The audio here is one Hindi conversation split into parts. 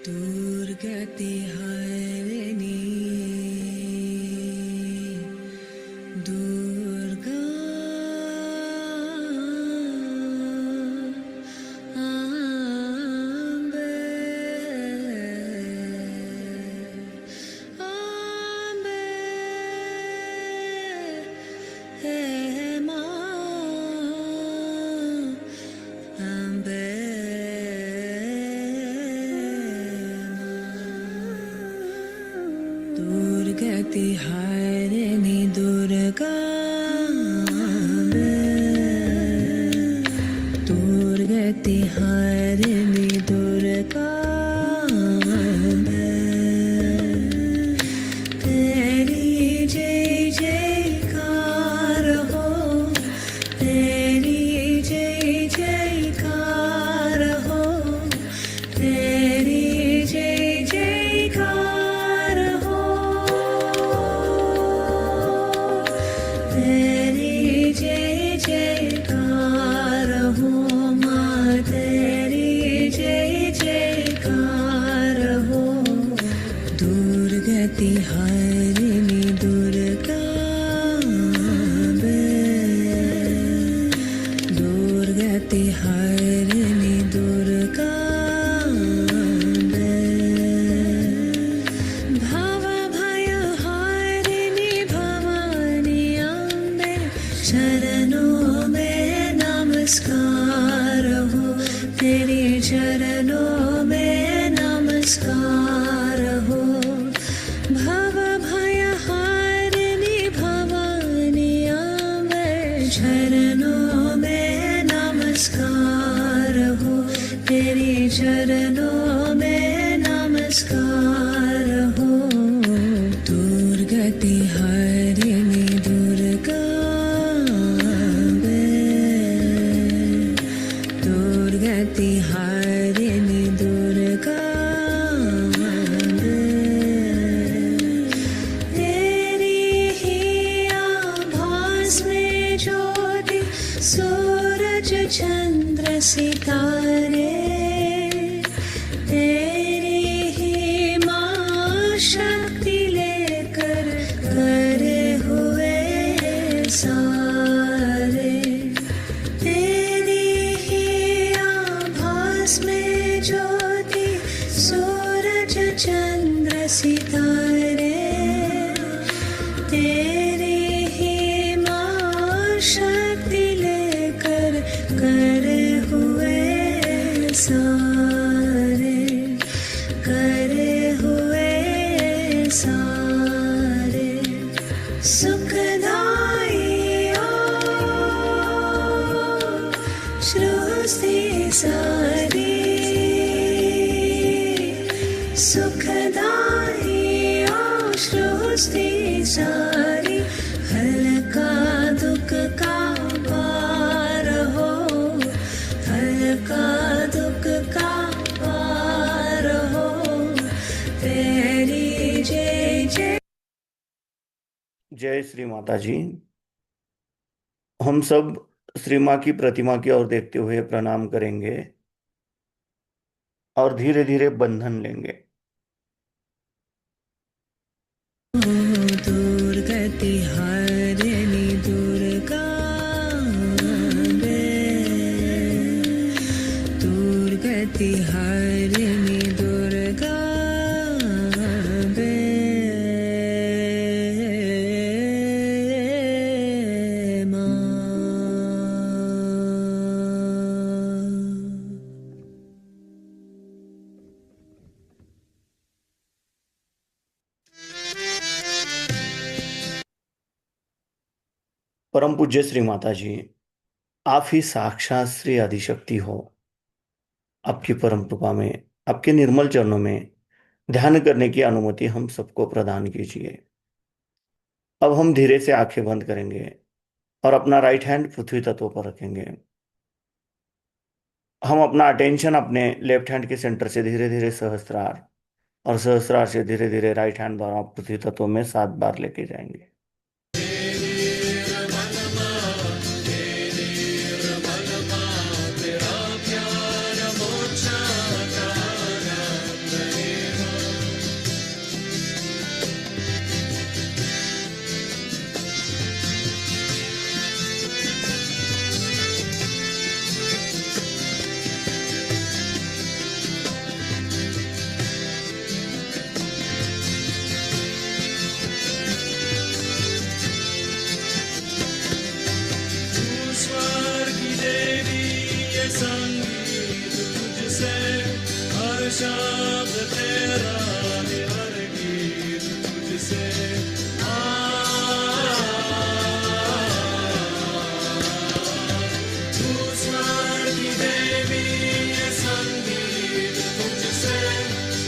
दुर्गति हरिणी दुर्गा अम्बे अम्बे हे माँ अम्बे दुर्गति हरिणी दुर्गा दुर्गति हरिणी दुर्गा तेरी जय जयकार हो तेरी जय जयकार हो तेरी जय जयकार हो तेरी जय जयकार हो माँ तेरी जय जयकार हो दुर्गति हरिणी दुर्गा दुर्गति हरिणी दुर्गा भव भय हरिणी भवानी अम्बे चरणों में नमस्कार हो तेरे चरणों में नमस्कार हो भव भय हरिणी भवानी अम्बे चरणों में नमस्कार हो तेरे चरणों में नमस्कार हो दुर्गति हरिणी दुर्गा दुर्गति हरिणी दुर्गा तेरी ही आभास में ज्योति सूरज चंद्र सितारे तेरी ही माँ शक्ति लेकर करे हुए सारे तेरी ही आभास में ज्योति सूरज चंद्र सितारे तेरी ही माँ शक्ति लेकर करे हुए सारे करे हुए सारे सुखदाई सृष्टि सारी सुखदाई सृष्टि सारी हल्का दुख का पार हो हल्का दुख का पार हो तेरी जय जय जय श्री माता जी। हम सब श्री माँ की प्रतिमा की ओर देखते हुए प्रणाम करेंगे और धीरे धीरे बंधन लेंगे। दुर्गति हरिणी दुर्गा दुर्गति हरिणी दुर्गा परम पूज्य श्री माता जी, आप ही साक्षात श्री आदिशक्ति हो। आपकी परम कृपा में, आपके निर्मल चरणों में ध्यान करने की अनुमति हम सबको प्रदान कीजिए। अब हम धीरे से आंखें बंद करेंगे और अपना राइट हैंड पृथ्वी तत्व पर रखेंगे। हम अपना अटेंशन अपने लेफ्ट हैंड के सेंटर से धीरे धीरे सहस्त्रार और सहस्त्रार से धीरे धीरे राइट हैंड द्वारा पृथ्वी तत्व में 7 बार लेके जाएंगे। शब्द तेरा है हर गीत तुझसे तू स्वर की देवी ये संगीत तुझसे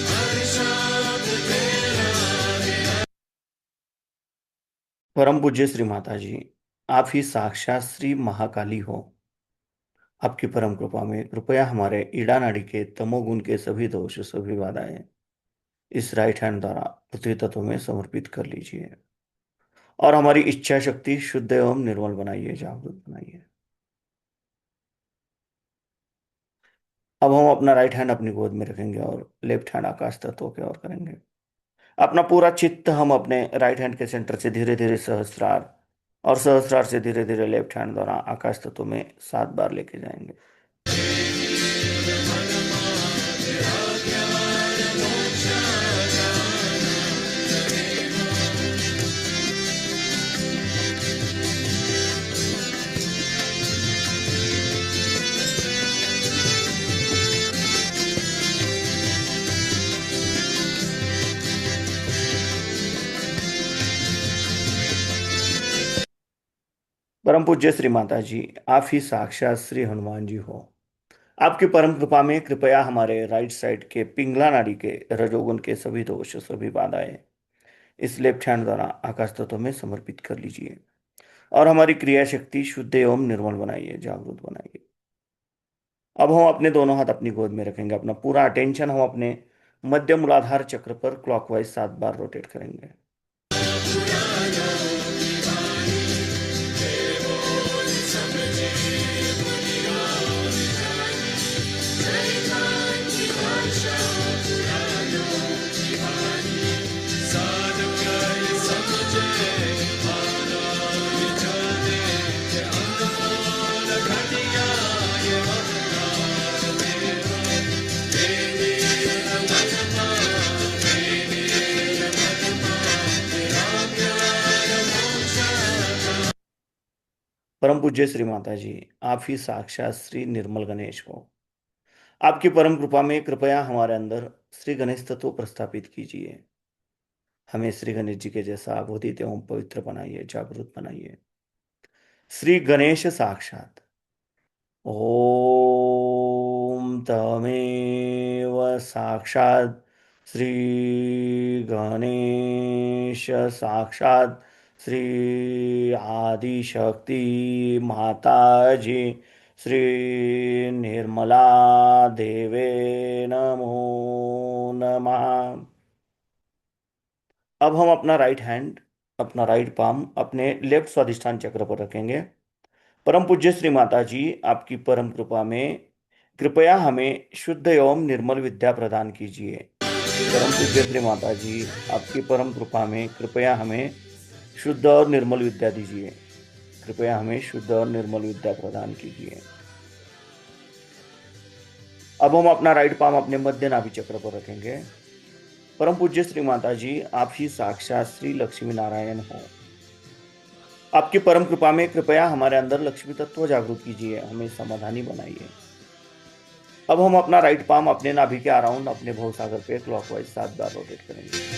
हर शब्द तेरा है। परम पूज्य श्री माता जी, आप ही साक्षात श्री महाकाली हो। आपकी परम कृपा में कृपया हमारे ईड़ा नाड़ी के तमोगुण के सभी दोष सभी बाधाएं इस राइट हैंड द्वारा पृथ्वी तत्व में समर्पित कर लीजिए और हमारी इच्छा शक्ति शुद्ध एवं निर्मल बनाइए, जागृत बनाइए। अब हम अपना राइट हैंड अपनी गोद में रखेंगे और लेफ्ट हैंड आकाश तत्व की ओर करेंगे। अपना पूरा चित्त हम अपने राइट हैंड के सेंटर से धीरे धीरे सहस्त्रार और सहस्त्रार से धीरे धीरे लेफ्ट हैंड द्वारा आकाश तत्व में 7 बार लेके जाएंगे। परम पूज्य श्री माता जी, आप ही साक्षात श्री हनुमान जी हो। आपकी परम कृपा में कृपया हमारे राइट साइड के पिंगला नाड़ी के रजोगुण के सभी दोष सभी बाधाएं इस लेफ्ट हैंड द्वारा आकाश तत्व में समर्पित कर लीजिए और हमारी क्रिया शक्ति शुद्ध एवं निर्मल बनाइए, जागृत बनाइए। अब हम अपने दोनों हाथ अपनी गोद में रखेंगे। अपना पूरा अटेंशन हम अपने मध्य मूलाधार चक्र पर क्लॉकवाइज 7 बार रोटेट करेंगे। परम पूज्य श्री माता जी, आप ही साक्षात श्री निर्मल गणेश हो। आपकी परम कृपा में कृपया हमारे अंदर श्री गणेश तत्व प्रस्थापित कीजिए। हमें श्री गणेश जी के जैसा अबोधित एवं पवित्र बनाइए, जागृत बनाइए। श्री गणेश साक्षात। ओम तमेव साक्षात श्री गणेश साक्षात श्री आदिशक्ति माता जी श्री निर्मला देवे नमो नमः। अब हम अपना राइट हैंड, अपना राइट पाम अपने लेफ्ट स्वाधिष्ठान चक्र पर रखेंगे। परम पूज्य श्री माता जी, आपकी परम कृपा में कृपया हमें शुद्ध एवं निर्मल विद्या प्रदान कीजिए। परम पूज्य श्री माता जी, आपकी परम कृपा में कृपया हमें शुद्ध और निर्मल विद्या दीजिए। कृपया हमें शुद्ध और निर्मल विद्या प्रदान कीजिए। अब हम अपना राइट पाम अपने मध्य नाभि चक्र पर रखेंगे। परम पूज्य श्री माता जी, आप ही साक्षात श्री लक्ष्मी नारायण हो। आपकी परम कृपा में कृपया हमारे अंदर लक्ष्मी तत्व जागृत कीजिए, हमें समाधानी बनाइए। अब हम अपना राइट पाम अपने नाभि के अराउंड अपने भवसागर पे क्लॉकवाइज 7 बार रोटेट करेंगे।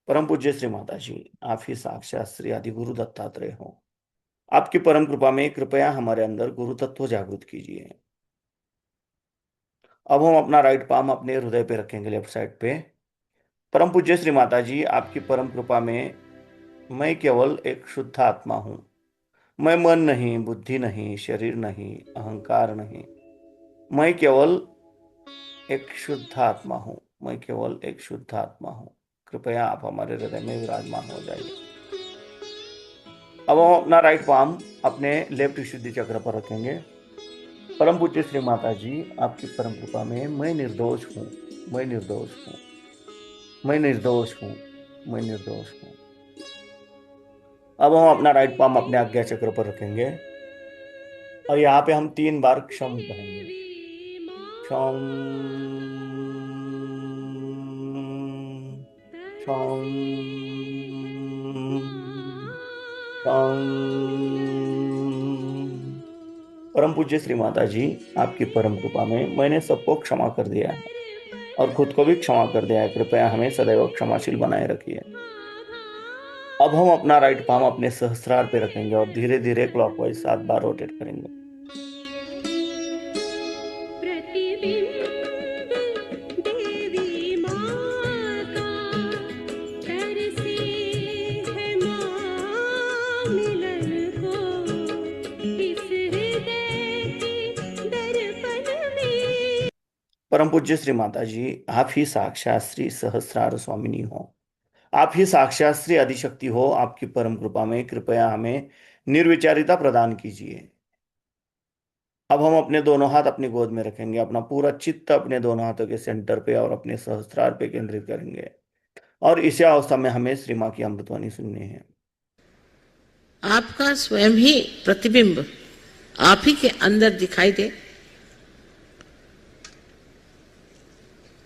परम पूज्य श्री माता जी, आप ही साक्षात श्री आदि गुरु दत्तात्रेय हो। आपकी परम कृपा में कृपया हमारे अंदर गुरु तत्व जागृत कीजिए। अब हम अपना राइट पाम अपने हृदय पे रखेंगे, लेफ्ट साइड पे। परम पूज्य श्री माता जी, आपकी परम कृपा में मैं केवल एक शुद्ध आत्मा हूं। मैं मन नहीं, बुद्धि नहीं, शरीर नहीं, अहंकार नहीं। मैं केवल एक शुद्ध आत्मा हूं। मैं केवल एक शुद्ध आत्मा हूं। कृपया आप हमारे हृदय में विराजमान हो जाइए। अब हम अपना राइट पाम अपने लेफ्ट विशुद्धि चक्र पर रखेंगे। परम पूज्य श्री माता जी, आपकी परम कृपा में मैं निर्दोष हूँ। मैं निर्दोष हूँ। मैं निर्दोष हूँ। मैं निर्दोष हूँ। अब हम अपना राइट पाम अपने आज्ञा चक्र पर रखेंगे और यहाँ पे हम 3 बार क्षम कहेंगे। क्षम क्षम क्षम। परम पूज्य श्री माता जी, आपकी परम कृपा में मैंने सबको क्षमा कर दिया है और खुद को भी क्षमा कर दिया है। कृपया हमें सदैव क्षमाशील बनाए रखिए। अब हम अपना राइट पाम अपने सहस्रार पे रखेंगे और धीरे धीरे क्लॉकवाइज 7 बार रोटेट करेंगे। परम पूज्य श्री माता जी, आप ही साक्षात श्री सहस्रार स्वामिनी हो, आप ही साक्षात श्री आदिशक्ति हो। आपकी परम कृपा में कृपया हमें निर्विचारिता प्रदान कीजिए। अब हम अपने दोनों हाथ अपनी गोद में रखेंगे, अपना पूरा चित्त अपने दोनों हाथों के सेंटर पे और अपने सहस्रार पे केंद्रित करेंगे और इसी अवस्था में हमें श्री माँ की अमृतवाणी सुननी है। आपका स्वयं ही प्रतिबिंब आप ही के अंदर दिखाई दे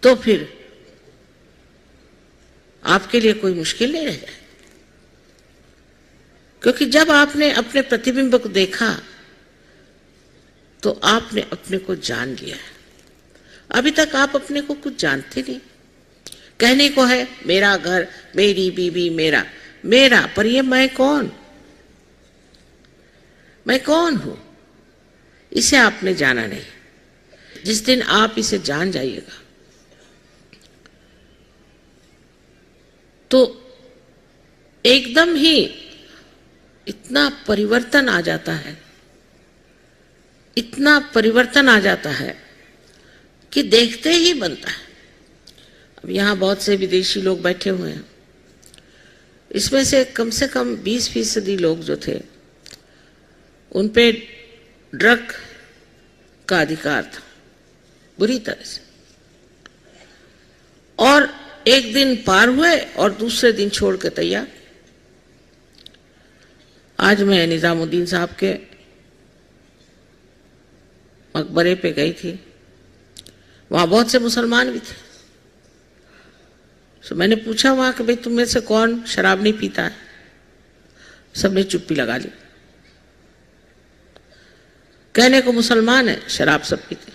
तो फिर आपके लिए कोई मुश्किल नहीं रह जाए, क्योंकि जब आपने अपने प्रतिबिंब को देखा तो आपने अपने को जान लिया है। अभी तक आप अपने को कुछ जानते नहीं। कहने को है मेरा घर, मेरी बीवी, मेरा मेरा, पर ये मैं कौन हूं, इसे आपने जाना नहीं। जिस दिन आप इसे जान जाइएगा तो एकदम ही इतना परिवर्तन आ जाता है, इतना परिवर्तन आ जाता है कि देखते ही बनता है। अब यहाँ बहुत से विदेशी लोग बैठे हुए हैं, इसमें से कम 20% लोग जो थे उन पे ड्रग का अधिकार था बुरी तरह से, और एक दिन पार हुए और दूसरे दिन छोड़ के तैयार। आज मैं निजामुद्दीन साहब के मकबरे पे गई थी, वहां बहुत से मुसलमान भी थे। तो मैंने पूछा वहां कि भाई तुम में से कौन शराब नहीं पीता है? सबने चुप्पी लगा ली। कहने को मुसलमान है, शराब सब पीते।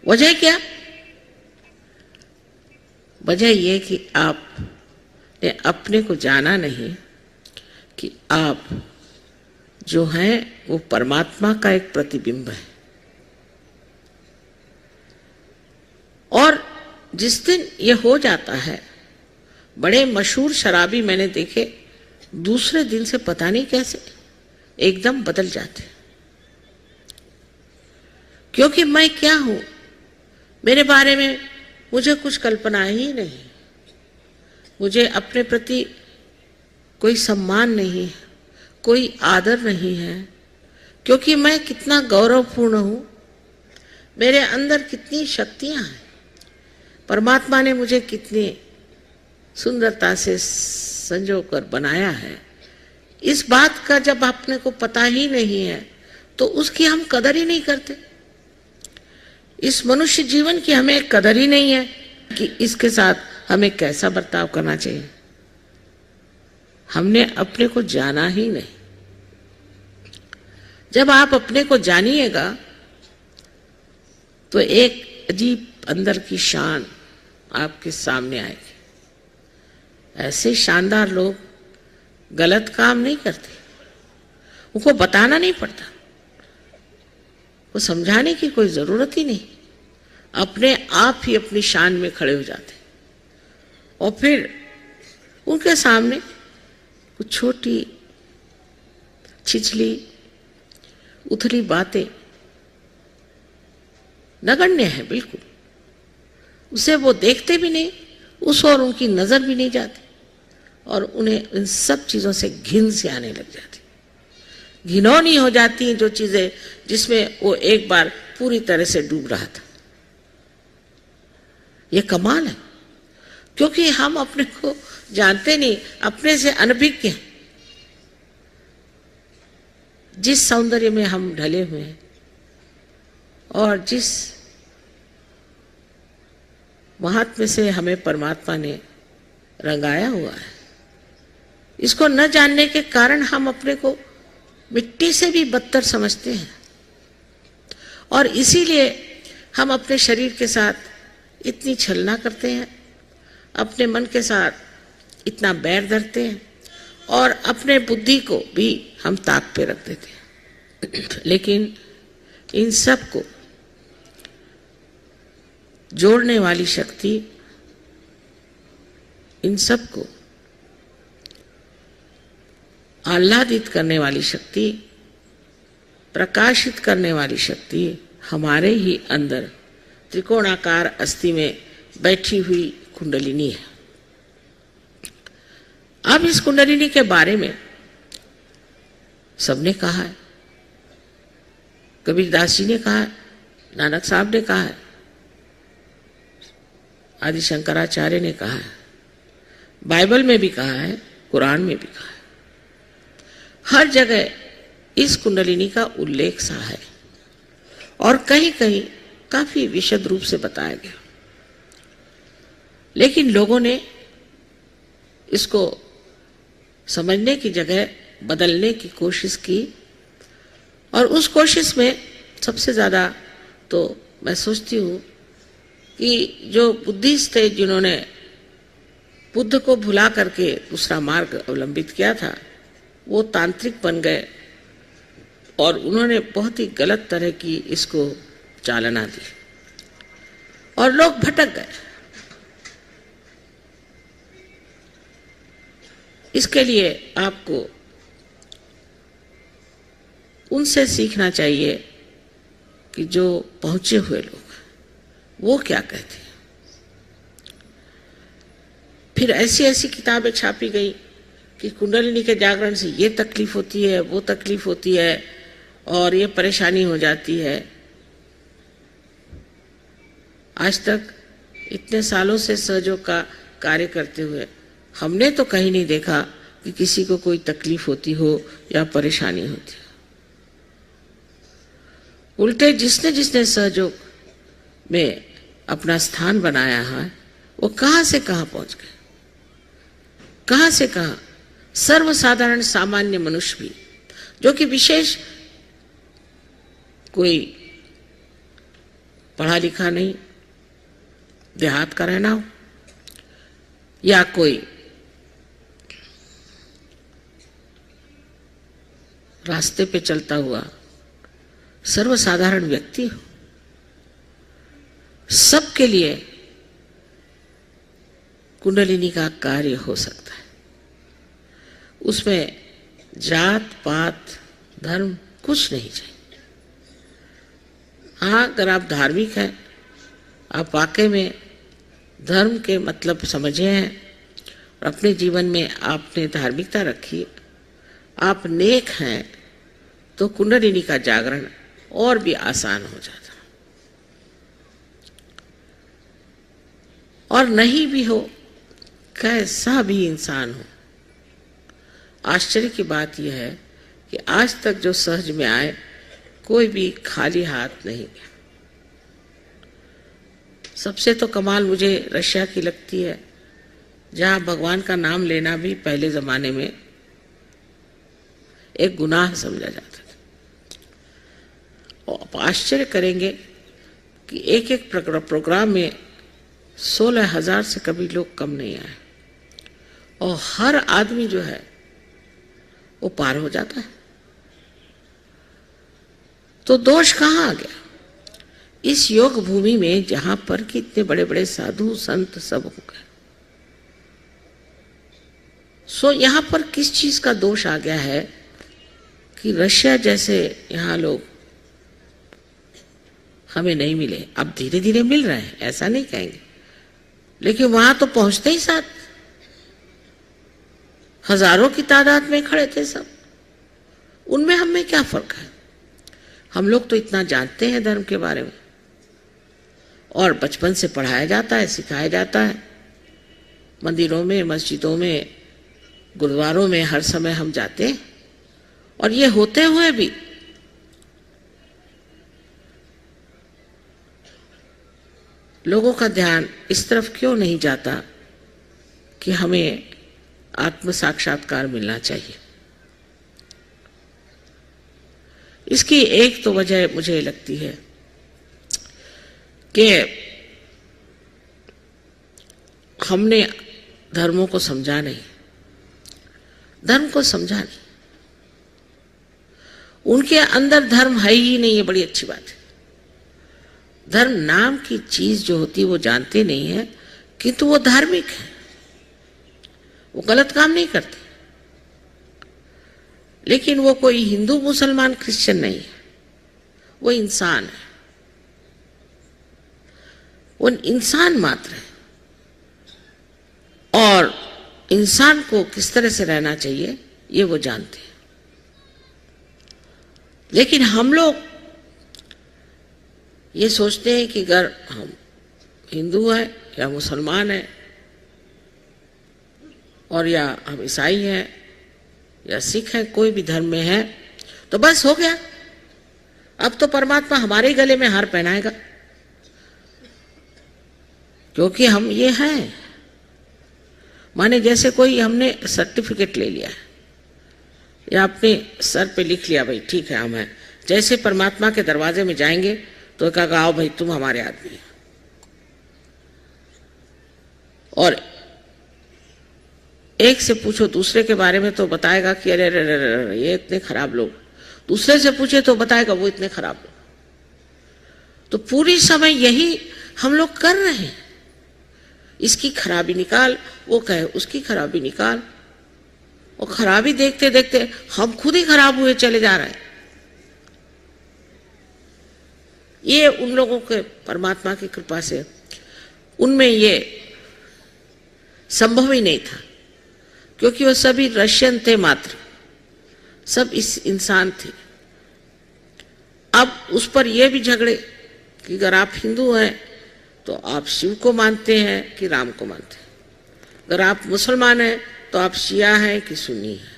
वजह क्या? वजह यह कि आपने अपने को जाना नहीं कि आप जो हैं वो परमात्मा का एक प्रतिबिंब है। और जिस दिन ये हो जाता है, बड़े मशहूर शराबी मैंने देखे दूसरे दिन से पता नहीं कैसे एकदम बदल जाते, क्योंकि मैं क्या हूं, मेरे बारे में मुझे कुछ कल्पना ही नहीं, मुझे अपने प्रति कोई सम्मान नहीं है, कोई आदर नहीं है, क्योंकि मैं कितना गौरवपूर्ण हूं, मेरे अंदर कितनी शक्तियां हैं, परमात्मा ने मुझे कितनी सुंदरता से संजोकर बनाया है। इस बात का जब अपने को पता ही नहीं है तो उसकी हम कदर ही नहीं करते। इस मनुष्य जीवन की हमें कदर ही नहीं है कि इसके साथ हमें कैसा बर्ताव करना चाहिए। हमने अपने को जाना ही नहीं। जब आप अपने को जानिएगा तो एक अजीब अंदर की शान आपके सामने आएगी। ऐसे शानदार लोग गलत काम नहीं करते, उनको बताना नहीं पड़ता, वो समझाने की कोई जरूरत ही नहीं, अपने आप ही अपनी शान में खड़े हो जाते। और फिर उनके सामने कुछ छोटी छिछली उथली बातें नगण्य है बिल्कुल, उसे वो देखते भी नहीं, उस और उनकी नजर भी नहीं जाती, और उन्हें इन सब चीजों से घिन से आने लग जाती, घिनौनी हो जाती हैं जो चीजें जिसमें वो एक बार पूरी तरह से डूब रहा था। ये कमाल है, क्योंकि हम अपने को जानते नहीं, अपने से अनभिज्ञ हैं। जिस सौंदर्य में हम ढले हुए हैं और जिस महात्म्य से हमें परमात्मा ने रंगाया हुआ है, इसको न जानने के कारण हम अपने को मिट्टी से भी बदतर समझते हैं और इसीलिए हम अपने शरीर के साथ इतनी छलना करते हैं, अपने मन के साथ इतना बैर धरते हैं और अपने बुद्धि को भी हम ताक पे रख देते हैं। लेकिन इन सब को जोड़ने वाली शक्ति, इन सब को आह्लादित करने वाली शक्ति, प्रकाशित करने वाली शक्ति हमारे ही अंदर त्रिकोणाकार अस्थि में बैठी हुई कुंडलिनी है। अब इस कुंडलिनी के बारे में सबने कहा है, कबीरदास जी ने कहा है, नानक साहब ने कहा है, आदि शंकराचार्य ने कहा है, बाइबल में भी कहा है, कुरान में भी कहा है। हर जगह इस कुंडलिनी का उल्लेख सा है और कहीं कहीं काफी विशद रूप से बताया गया, लेकिन लोगों ने इसको समझने की जगह बदलने की कोशिश की और उस कोशिश में सबसे ज़्यादा तो मैं सोचती हूँ कि जो बुद्धिस्ट थे, जिन्होंने बुद्ध को भुला करके दूसरा मार्ग अवलंबित किया था, वो तांत्रिक बन गए और उन्होंने बहुत ही गलत तरह की इसको चालना दी और लोग भटक गए। इसके लिए आपको उनसे सीखना चाहिए कि जो पहुंचे हुए लोग वो क्या कहते हैं। फिर ऐसी ऐसी किताबें छापी गई कि कुंडलिनी के जागरण से ये तकलीफ होती है, वो तकलीफ होती है और ये परेशानी हो जाती है। आज तक इतने सालों से सहयोग का कार्य करते हुए हमने तो कहीं नहीं देखा कि किसी को कोई तकलीफ होती हो या परेशानी होती हो। उल्टे जिसने जिसने सहयोग में अपना स्थान बनाया है, वो कहाँ से कहाँ पहुंच गए, कहाँ से कहाँ। सर्वसाधारण सामान्य मनुष्य भी, जो कि विशेष कोई पढ़ा लिखा नहीं, देहात का रहना हो या कोई रास्ते पे चलता हुआ सर्वसाधारण व्यक्ति हो, सबके लिए कुंडलिनी का कार्य हो सकता है। उसमें जात पात धर्म कुछ नहीं चाहिए। हाँ, अगर आप धार्मिक हैं, आप वाकई में धर्म के मतलब समझे हैं और अपने जीवन में आपने धार्मिकता रखी, आप नेक हैं, तो कुंडलिनी का जागरण और भी आसान हो जाता। और नहीं भी हो, कैसा भी इंसान हो, आश्चर्य की बात यह है कि आज तक जो सहज में आए, कोई भी खाली हाथ नहीं गया। सबसे तो कमाल मुझे रशिया की लगती है, जहाँ भगवान का नाम लेना भी पहले जमाने में एक गुनाह समझा जाता था। और आप आश्चर्य करेंगे कि एक एक प्रोग्राम में 16,000 से कभी लोग कम नहीं आए और हर आदमी जो है वो पार हो जाता है। तो दोष कहाँ आ गया? इस योग भूमि में जहां पर कि इतने बड़े बड़े साधु संत सब हो गए, सो यहां पर किस चीज का दोष आ गया है कि रशिया जैसे यहां लोग हमें नहीं मिले। अब धीरे धीरे मिल रहे हैं, ऐसा नहीं कहेंगे, लेकिन वहां तो पहुंचते ही साथ हजारों की तादाद में खड़े थे सब। उनमें हमें क्या फर्क है? हम लोग तो इतना जानते हैं धर्म के बारे में और बचपन से पढ़ाया जाता है, सिखाया जाता है मंदिरों में, मस्जिदों में, गुरुद्वारों में हर समय हम जाते हैं, और ये होते हुए भी लोगों का ध्यान इस तरफ क्यों नहीं जाता कि हमें आत्म साक्षात्कार मिलना चाहिए। इसकी एक तो वजह मुझे लगती है कि हमने धर्मों को समझा नहीं, धर्म को समझा नहीं, उनके अंदर धर्म है ही नहीं। ये बड़ी अच्छी बात है। धर्म नाम की चीज जो होती है वो जानते नहीं है, किंतु वो धार्मिक है, वो गलत काम नहीं करते। लेकिन वो कोई हिंदू, मुसलमान, क्रिश्चियन नहीं है, वो इंसान है, वो इंसान मात्र है। और इंसान को किस तरह से रहना चाहिए ये वो जानते हैं। लेकिन हम लोग ये सोचते हैं कि अगर हम हिंदू हैं या मुसलमान हैं, और या हम ईसाई हैं या सिख हैं, कोई भी धर्म में है, तो बस हो गया, अब तो परमात्मा हमारे गले में हार पहनाएगा, क्योंकि हम ये हैं। माने जैसे कोई हमने सर्टिफिकेट ले लिया है या अपने सर पे लिख लिया, भाई ठीक है हम हैं, जैसे परमात्मा के दरवाजे में जाएंगे तो कहा आओ भाई तुम हमारे आदमी हैं। और एक से पूछो दूसरे के बारे में तो बताएगा कि अरे अरे अरे ये इतने खराब लोग, दूसरे से पूछे तो बताएगा वो इतने खराब लोग। तो पूरी समय यही हम लोग कर रहे हैं, इसकी खराबी निकाल, वो कहे उसकी खराबी निकाल, और खराबी देखते देखते हम खुद ही खराब हुए चले जा रहे हैं। ये उन लोगों के परमात्मा की कृपा से उनमें ये संभव ही नहीं था, क्योंकि वो सभी रशियन थे मात्र, सब इस इंसान थे। अब उस पर ये भी झगड़े कि अगर आप हिंदू हैं तो आप शिव को मानते हैं कि राम को मानते हैं, अगर आप मुसलमान हैं तो आप शिया हैं कि सुन्नी हैं,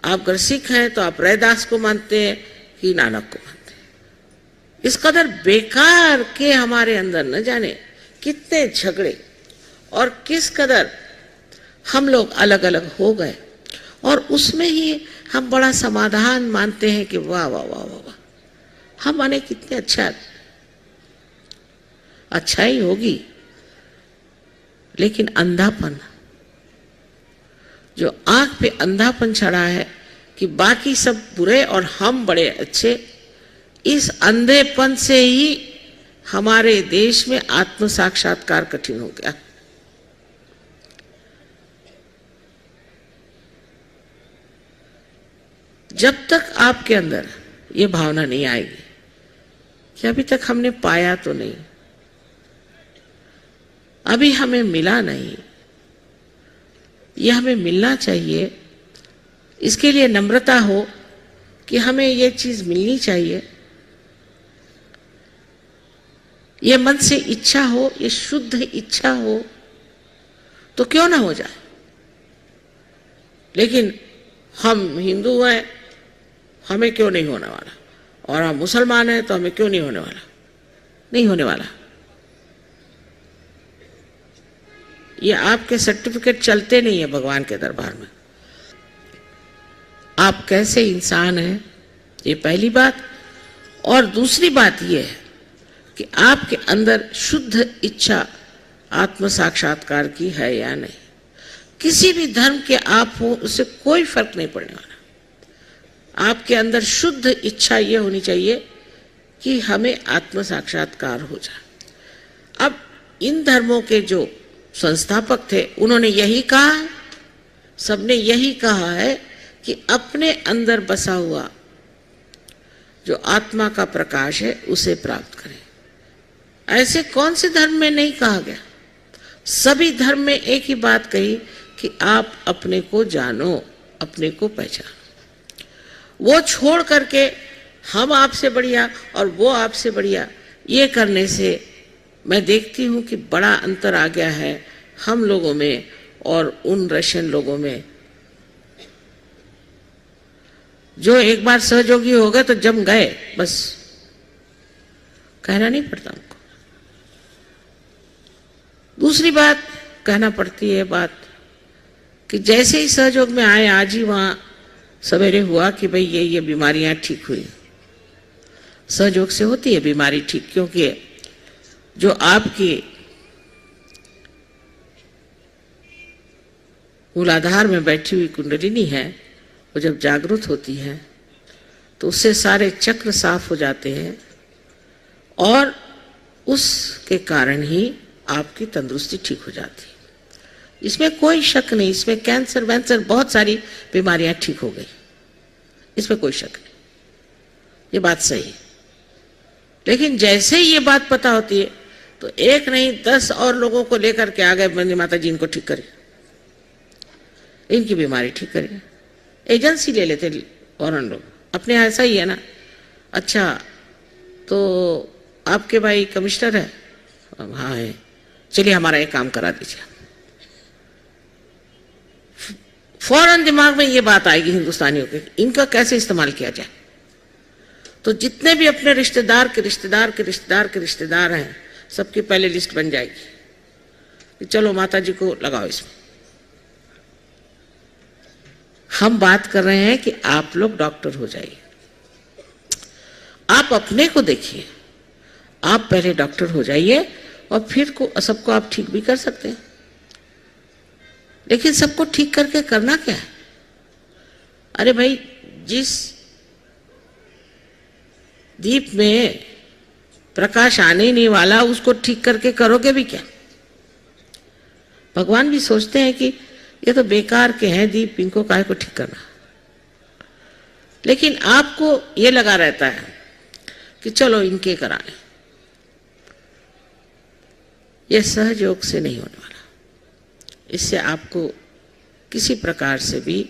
आप अगर सिख हैं तो आप रैदास को मानते हैं कि नानक को मानते हैं। इस कदर बेकार के हमारे अंदर न जाने कितने झगड़े और किस कदर हम लोग अलग अलग हो गए, और उसमें ही हम बड़ा समाधान मानते हैं कि वाह वाह वाह वाह वाह, हम माने कितने अच्छा ही होगी। लेकिन अंधापन, जो आंख पे अंधापन चढ़ा है कि बाकी सब बुरे और हम बड़े अच्छे, इस अंधेपन से ही हमारे देश में आत्म साक्षात्कार कठिन हो गया। जब तक आपके अंदर ये भावना नहीं आएगी कि अभी तक हमने पाया तो नहीं, अभी हमें मिला नहीं, ये हमें मिलना चाहिए, इसके लिए नम्रता हो कि हमें ये चीज मिलनी चाहिए, ये मन से इच्छा हो, ये शुद्ध इच्छा हो तो क्यों ना हो जाए। लेकिन हम हिंदू हैं, हमें क्यों नहीं होने वाला, और हम मुसलमान हैं तो हमें क्यों नहीं होने वाला, नहीं होने वाला। ये आपके सर्टिफिकेट चलते नहीं है भगवान के दरबार में। आप कैसे इंसान हैं, ये पहली बात। और दूसरी बात ये है कि आपके अंदर शुद्ध इच्छा आत्म साक्षात्कार की है या नहीं। किसी भी धर्म के आप हो, उससे कोई फर्क नहीं पड़ने वाला। आपके अंदर शुद्ध इच्छा ये होनी चाहिए कि हमें आत्म साक्षात्कार हो जाए। अब इन धर्मों के जो संस्थापक थे उन्होंने यही कहा है, सबने यही कहा है कि अपने अंदर बसा हुआ जो आत्मा का प्रकाश है उसे प्राप्त करें। ऐसे कौन से धर्म में नहीं कहा गया? सभी धर्म में एक ही बात कही कि आप अपने को जानो, अपने को पहचानो। वो छोड़ करके हम आपसे बढ़िया और वो आपसे बढ़िया, ये करने से मैं देखती हूँ कि बड़ा अंतर आ गया है हम लोगों में और उन रशियन लोगों में। जो एक बार सहयोगी हो गए तो जम गए, बस कहना नहीं पड़ता हमको। दूसरी बात कहना पड़ती है बात कि जैसे ही सहयोग में आए, आज ही वहां सवेरे हुआ कि भाई ये बीमारियां ठीक हुई। सहयोग से होती है बीमारी ठीक, क्योंकि जो आपकी मूलाधार में बैठी हुई कुंडलिनी है, वो जब जागृत होती है तो उससे सारे चक्र साफ हो जाते हैं और उसके कारण ही आपकी तंदुरुस्ती ठीक हो जाती है। इसमें कोई शक नहीं। इसमें कैंसर वैंसर बहुत सारी बीमारियां ठीक हो गई, इसमें कोई शक नहीं, ये बात सही है। लेकिन जैसे ही ये बात पता होती है तो एक नहीं 10 और लोगों को लेकर के आ गए, मंदिर माता जी इनको ठीक करिए, इनकी बीमारी ठीक करिए। एजेंसी ले लेते फौरन लोग, अपने यहाँ ऐसा ही है ना। अच्छा तो आपके भाई कमिश्नर है? हाँ है, चलिए हमारा एक काम करा दीजिए। फौरन दिमाग में ये बात आएगी हिंदुस्तानियों के, इनका कैसे इस्तेमाल किया जाए। तो जितने भी अपने रिश्तेदार के रिश्तेदार के रिश्तेदार के रिश्तेदार हैं, सबकी पहले लिस्ट बन जाएगी कि चलो माता जी को लगाओ इसमें। हम बात कर रहे हैं कि आप लोग डॉक्टर हो जाइए, आप अपने को देखिए, आप पहले डॉक्टर हो जाइए और फिर सबको आप ठीक भी कर सकते हैं। लेकिन सबको ठीक करके करना क्या है? अरे भाई, जिस दीप में प्रकाश आने ही नहीं वाला, उसको ठीक करके करोगे भी क्या? भगवान भी सोचते हैं कि ये तो बेकार के हैं दीप, इनको काहे को ठीक करना। लेकिन आपको ये लगा रहता है कि चलो इनके कराएं। ये सहयोग से नहीं होने वाला। इससे आपको किसी प्रकार से भी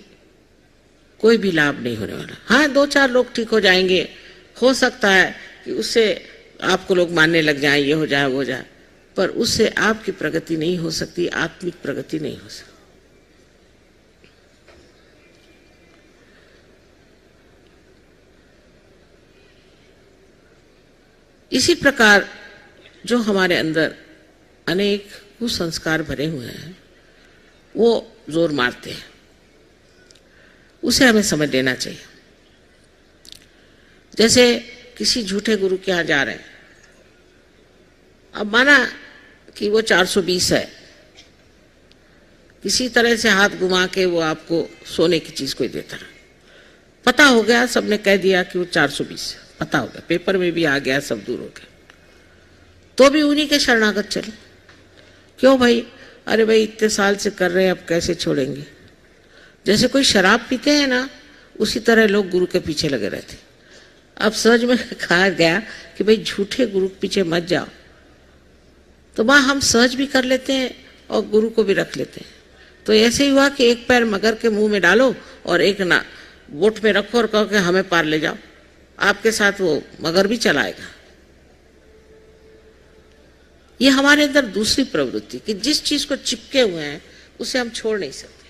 कोई भी लाभ नहीं होने वाला। हाँ, 2-4 लोग ठीक हो जाएंगे, हो सकता है कि उससे आपको लोग मानने लग जाएं, ये हो जाए वो हो जाए, पर उससे आपकी प्रगति नहीं हो सकती, आत्मिक प्रगति नहीं हो सकती। इसी प्रकार जो हमारे अंदर अनेक कुसंस्कार भरे हुए हैं, वो जोर मारते हैं, उसे हमें समझ लेना चाहिए। जैसे किसी झूठे गुरु के यहाँ जा रहे हैं, अब माना कि वो 420 है, किसी तरह से हाथ घुमा के वो आपको सोने की चीज कोई देता है, पता हो गया, सबने कह दिया कि वो 420 है, पता हो गया, पेपर में भी आ गया, सब दूर हो गया, तो भी उन्हीं के शरणागत चले। क्यों भाई? अरे भाई इतने साल से कर रहे हैं, अब कैसे छोड़ेंगे। जैसे कोई शराब पीते हैं ना, उसी तरह लोग गुरु के पीछे लगे रहते। अब सहज में कहा गया कि भाई झूठे गुरु के पीछे मत जाओ, तो वहां हम सहज भी कर लेते हैं और गुरु को भी रख लेते हैं। तो ऐसे ही हुआ कि एक पैर मगर के मुंह में डालो और एक ना वोट में रखो और कहो कि हमें पार ले जाओ, आपके साथ वो मगर भी चलाएगा। ये हमारे अंदर दूसरी प्रवृत्ति कि जिस चीज को चिपके हुए हैं उसे हम छोड़ नहीं सकते,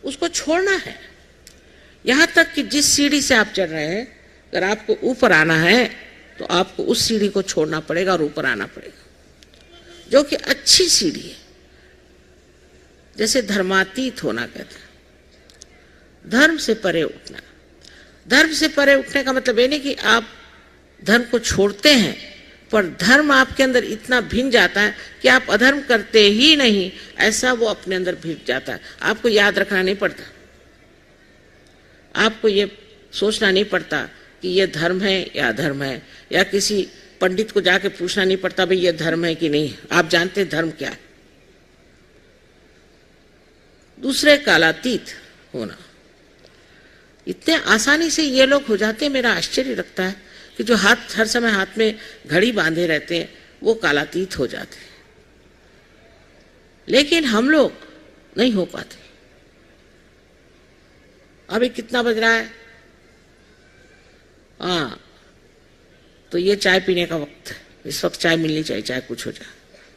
उसको छोड़ना है। यहां तक कि जिस सीढ़ी से आप चढ़ रहे हैं, अगर आपको ऊपर आना है तो आपको उस सीढ़ी को छोड़ना पड़ेगा और ऊपर आना पड़ेगा, जो कि अच्छी सीढ़ी है। जैसे धर्मातीत होना कहते हैं, धर्म से परे उठना। धर्म से परे उठने का मतलब ये नहीं कि आप धर्म को छोड़ते हैं, पर धर्म आपके अंदर इतना भिन जाता है कि आप अधर्म करते ही नहीं, ऐसा वो अपने अंदर भिन जाता है। आपको याद रखना नहीं पड़ता, आपको ये सोचना नहीं पड़ता कि ये धर्म है या अधर्म है, या किसी पंडित को जाके पूछना नहीं पड़ता भाई ये धर्म है कि नहीं। आप जानते धर्म क्या है। दूसरे कालातीत होना, इतने आसानी से ये लोग हो जाते हैं। मेरा आश्चर्य लगता है कि जो हाथ हर समय हाथ में घड़ी बांधे रहते हैं वो कालातीत हो जाते हैं, लेकिन हम लोग नहीं हो पाते। अभी कितना बज रहा है? हाँ, तो ये चाय पीने का वक्त है, इस वक्त चाय मिलनी चाहिए, चाहे कुछ हो जाए।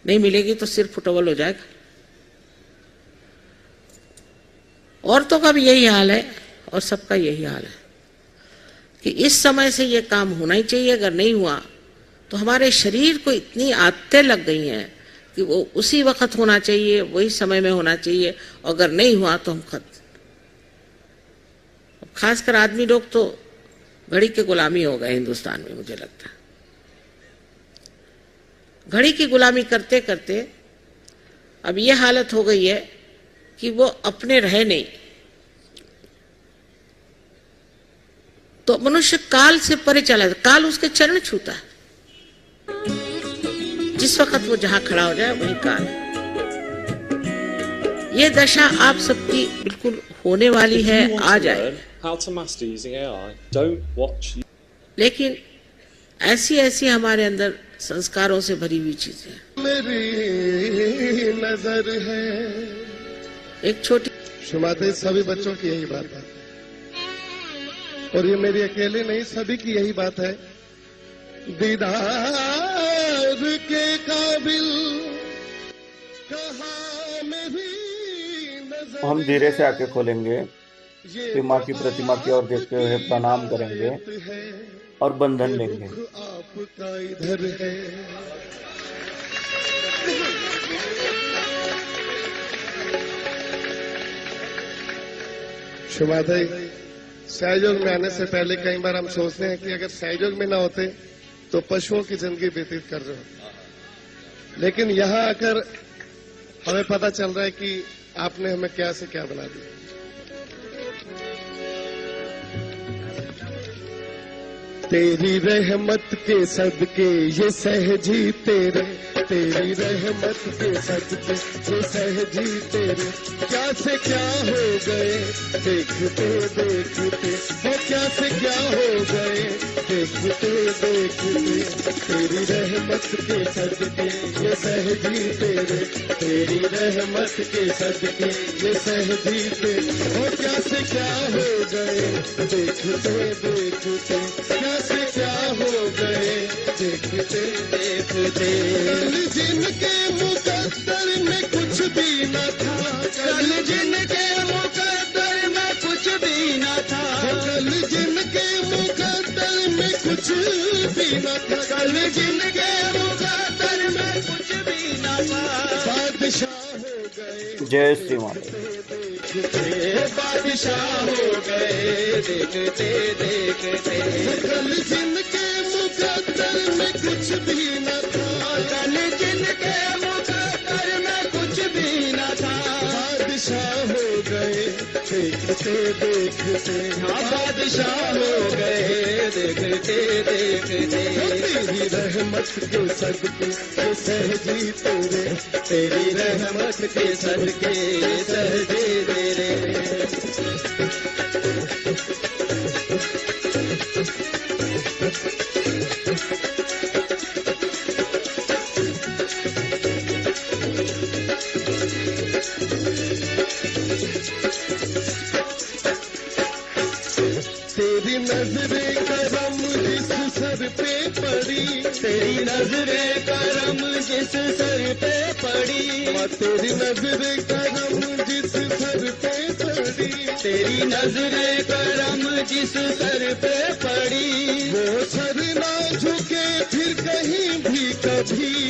नहीं मिलेगी तो सिर फुटबॉल हो जाएगा। औरतों का भी यही हाल है और सबका यही हाल है कि इस समय से ये काम होना ही चाहिए। अगर नहीं हुआ तो हमारे शरीर को इतनी आदतें लग गई हैं कि वो उसी वक्त होना चाहिए, वही समय में होना चाहिए, और अगर नहीं हुआ तो हम खत्म। खासकर आदमी लोग तो घड़ी के गुलामी हो गए हिंदुस्तान में, मुझे लगता है। घड़ी की गुलामी करते करते अब ये हालत हो गई है कि वो अपने रहे नहीं, तो मनुष्य काल से परे चला जाता, काल उसके चरण छूता है। जिस वक्त वो जहां खड़ा हो जाए वही काल। ये दशा आप सबकी बिल्कुल होने वाली है, आ जाए। How to master using AI. Don't watch. लेकिन ऐसी ऐसी हमारे अंदर संस्कारों से भरी हुई चीजें। मेरी नजर है। एक छोटी शुमाते सभी बच्चों की यही बात है, और ये मेरी अकेले नहीं, सभी की यही बात है। दीदार के काबिल कहाँ मेरी नजर। हम धीरे से आंखें खोलेंगे, फिर माँ की प्रतिमा की ओर देखते हुए प्रणाम करेंगे और बंधन लेंगे। आपका इधर है। शुभादय, सहयोग में आने से पहले कई बार हम सोचते हैं कि अगर सहयोग में ना होते तो पशुओं की जिंदगी व्यतीत कर रहे हो, लेकिन यहाँ आकर हमें पता चल रहा है कि आपने हमें क्या से क्या बना दिया। तेरी रहमत के सदके ये सहजी तेरे, तेरी रहमत के सदके ये सहजी तेरे, क्या से क्या हो गए देखते देखते, वो क्या से क्या हो गए देखते देखते। तेरी रहमत के सदके ये सहजी तेरे, तेरी रहमत के सदके ये सहजी तेरे, वो क्या से क्या हो गए देखते देखते, क्या से क्या हो गए देखते देखते। कल जिनके मुकद्दर में कुछ भी न था, कल जिनके मुकद्दर में कुछ भी न था, कल जिनके मुकद्दर में कुछ भी न था, कल जिनके मुकद्दर में कुछ भी न था, बादशाह हो गए। जय श्री माता। बादशाह हो गए देखते देखते। कल जिनके मुकद्दर में कुछ भी न था, कल जिनके मुकद्दर में कुछ भी न था, बादशाह हो गए देखते देखते। हाँ, बादशाह हो गए देखते देखते। तेरी रहमत के सदके ये सहजी तेरे, तेरी रहमत के सदके ये सहजी तेरे। तेरी नजरे करम जिस सर पे पड़ी, तेरी नजरे करम जिस सर पे पड़ी, तेरी नजरे करम जिस सर पे पड़ी, तेरी नजरे करम जिस सर पे पड़ी, वो सर ना झुके फिर कहीं भी कभी,